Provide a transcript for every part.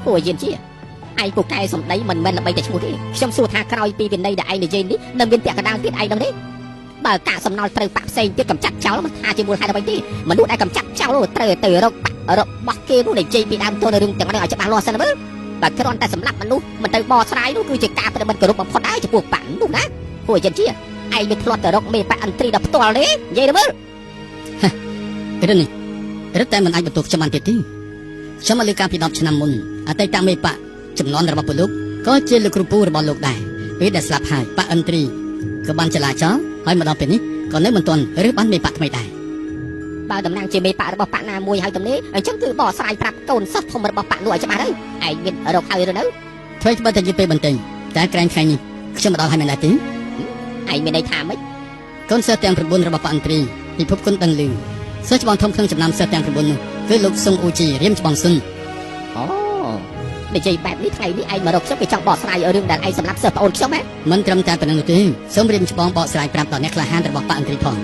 ពួកយានជាឯងពូកែសំដីមិនមែនល្បីតែឈ្មោះទេខ្ញុំសួរថាក្រោយពីវិន័យដែលឯងនិយាយនេះនឹងមានពាក្យកណ្ដាលទៀតឯងដឹងទេបើកាកសំណល់ត្រូវបាក់ផ្សេងទៀតកំចាត់ចោលមិនថាជាមូលហេតុអ្វីទេមនុស្សដែលកំចាត់ចោលត្រូវទៅរករបស់គេនោះនិយាយពីដើមទល់រឿងទាំងនេះឲ្យច្បាស់លាស់សិនមើលបើគ្រាន់តែសម្លាប់មនុស្សមិនទៅបកស្រាយនោះគឺជាការប្រតិបត្តិគោរពបំផុតហើយចំពោះបាក់នោះណាពួកយានជាឯងមិនធ្លាប់ទៅរកមេបាក់អន្ត្រីដល់ផ្ទាល់ទេនិយាយទៅមើលរឿងនេះរឹតតែមិនអាចបន្ទោសខ្ញុំបានទៀតទេខ្ញុំមកលើការពី10ឆ្នាំមុនអតីតមេបាក់ចំនួនរបស់ពលលោកក៏ជាលោកគ្រូពូរបស់លោកដែរពេលដែលស្លាប់ហើយបាក់អន្ត្រីក៏បានចលាចលហើយមកដល់ពេលនេះក៏នៅមិនទាន់រើសបានមេបាក់ថ្មីដែរបើតំណាងជាមេបាក់របស់បាក់ណាមួយហើយទំនេរអញ្ចឹងគឺបកស្រាយប្រាប់កូនសិស្សធំរបស់បាក់នោះឲ្យច្បាស់ទៅឯងមានរកហើយឬនៅធ្វើបើតែយឺតពេលបន្តិចតែក្រែងថ្ងៃនេះខ្ញុំមកដល់ហើយមែនទេឯងមានន័យថាម៉េចកូនសិស្សទាំង9របស់បាក់អន្ត្រីពិភពគុណដឹងឮសិស្សច្បងធំក្នុងចំណាំសិស្សទាំង9នោះគឺលោកសុងអ៊ូជីរៀមច្បងស៊ុនអូនិយាយបែបនេះថ្ងៃនេះឯងមករកខ្ញុំគេចង់បកស្រាយរឿងដែលឯងសម្រាប់សិស្សប្អូនខ្ញុំហ៎មិនត្រឹមតែប៉ុណ្្នឹងទេសូមរៀមច្បងបកស្រាយប្រាប់ដល់អ្នកក្លាហានរបស់បាក់អន្ត្រីផង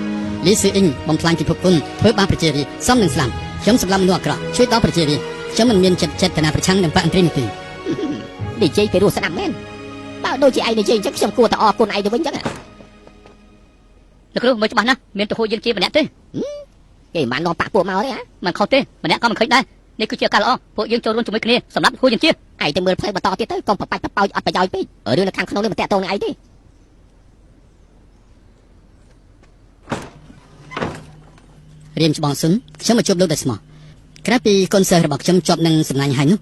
លីស៊ឺអ៊ីងបំផ្លាញពិភពគុណធ្វើបាបប្រជារាស្ត្រសំនឹងស្លាប់ខ្ញុំសម្លាប់មនុស្សអាក្រក់ជួយដល់ប្រជារាស្ត្រខ្ញុំមិនមានចិត្តចេតនាប្រឆាំងនឹងបាក់អន្ត្រីនោះទេនិយាយពីរសស្ដាប់មែនបើដូចជាឯងនិយាយអញ្ចឹងខ្ញុំគួរតែអរគុណឯងទៅវិញអញ្ចឹងលោកគ្រូមើលច្បាស់ណាស់មានទហូយើងជាម្នាក់ទេគេមិននាំប៉ាក់ពួកមកទេហ៎មិនខុសទេម្នាក់ក៏មិនឃើញដែរនេះគឺជាការល្អពួកយើងចូលរួមជាមួយគ្នាសម្រាប់គួរយើងជាឯងទៅមើលផ្លូវបន្តទៀតទៅកុំប្របាច់ប្រប៉ោចអត់ប្រយោជន៍ពេករឿងនៅខាងក្នុងនេះមិនតាក់ទងនឹងឯងទេរៀមច្បងស៊ុនខ្ញុំមកជួបលោកដោយស្មោះក្រៅពីកូនសិស្សរបស់ខ្ញុំជាប់នឹងសំណាញ់ហើយនោះ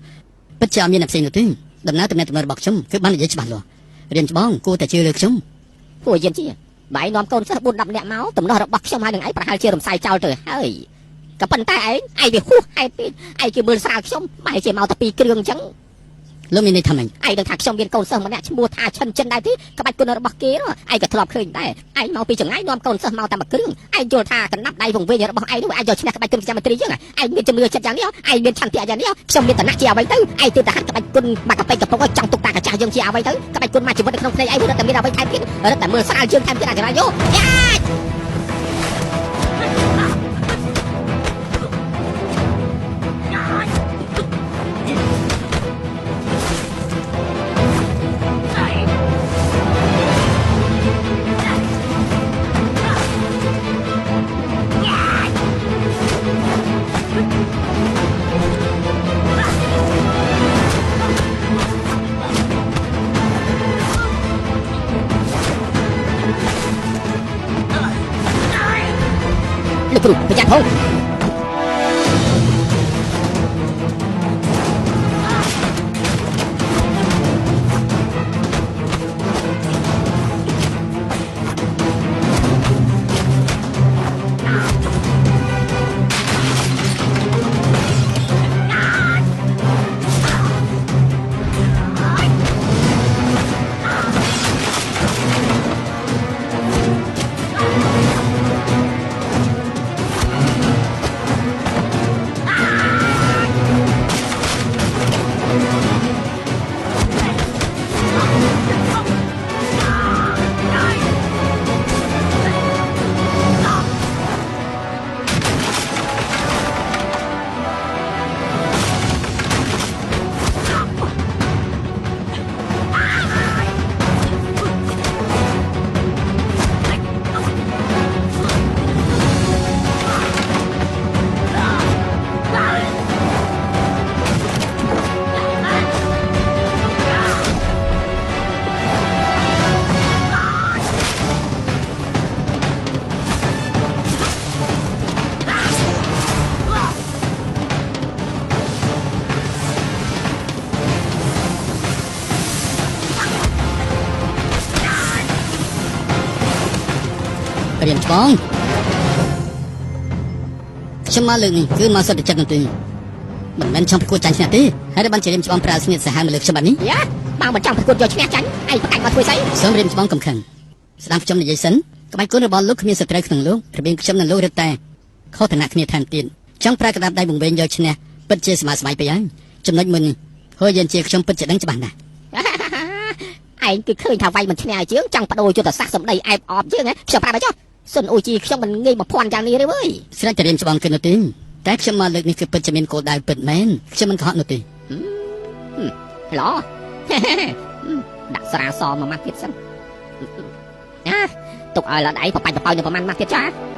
ពិតជាអត់មានអ្នកផ្សេងនោះទេដំណើរទំនាក់ទំនងរបស់ខ្ញុំគឺបាននិយាយច្បាស់លាស់រៀមច្បងគួរតែជឿលើខ្ញុំពួកយានជាបើឯងនាំកូនសិស្ស4-10នាក់មកទំនាស់របស់ខ្ញុំហើយនឹងឯងប្រហែលជារំសាយចោលទៅហើយក៏ប៉ុន្តែឯងវាហួសហេតុពេកឯងគេមើលស្រាលខ្ញុំបែរជាមកតែ2គ្រឿងអញ្ចឹងលោកមានន័យថាម៉េចឯងដឹងថាខ្ញុំមានកូនសិស្សម្នាក់ឈ្មោះថាឈិនចិនដែរទេក្បាច់គុណរបស់គេឯងក៏ធ្លាប់ឃើញដែរឯងមកពីចង្អាយនាំកូនសិស្សមកតែ1គ្រឿងឯងយល់ថាកណ្ដាប់ដៃវងវែងរបស់ឯងនោះឯងយកឈ្នះក្បាច់គុណប្រចាំត្រីយើងឯងមានជំនឿចិត្តយ៉ាងនេះឯងមានឆន្ទៈយ៉ាងនេះខ្ញុំមានតំណែងជាអ្វីទៅឯងទើបតែហាត់ក្បាច់គុណមកកប៉ិកំពុងចង់ទុកតាកាចាស់យើងជាអ្វីទៅក្បាច់គុណមកជីវិតនៅក្នុងភ្នែកឯងរត់តែមានអ្វីថែមទៀតរត់តែមើលស្រាលយើងថែមទៀតអាចរាយោយ៉ាលោកគ្រូប្រយ័ត្នផងរៀមច្បងខ្ញុំមកលើកនេះគឺមកសុទ្ធតែចិត្តនោះទេមិនមែនចង់ប្រកួតចាញ់ឈ្នះទេហើយបានជារៀមច្បងប្រើស្នៀតសាហាវមកលើកខ្ញុំបាត់នេះយ៉ាបើមិនចង់ប្រកួតយកឈ្នះចាញ់ឯងប្រកាច់មកធ្វើស្អីសូមរៀមច្បងកំខឹងស្ដាប់ខ្ញុំនិយាយសិនក្បាច់គុណរបស់លោកគ្មានសត្រូវក្នុងលោករបៀងខ្ញុំនិងលោករឹតតែខុសឋានៈគ្នាថែមទៀតចង់ប្រើក្តាប់ដៃវង្វេងយកឈ្នះពិតជាសមាសបាយពេកហើយចំណុចមុននេះហើយយានជាខ្ញុំពិតជាដឹងច្បាស់ណាស់ឯងគឺឃើញថាវាយមិនឈ្នះឲ្យជាងចង់បដូរយុទ្ធសាស្ត្រសម្ដីអែបអបជាងខ្ញុំប្រាប់ឲ្យចុះសុនអ៊ូជីខ្ញុំមិនងាយមកភ័ន្តយ៉ាងនេះទេវើយស្រេចតែរៀមច្បងគិតនោះទេតែខ្ញុំមកលើកនេះគឺពិតជាមានគោលដៅពិតមែនខ្ញុំមិនកុហកនោះទេ ល្អ ដាក់ស្រាសមួយម៉ាត់ទៀតសិនទុកឲ្យលដៃប្របាច់ប្រប៉ោយនៅប្រមាណម៉ាត់ទៀតចា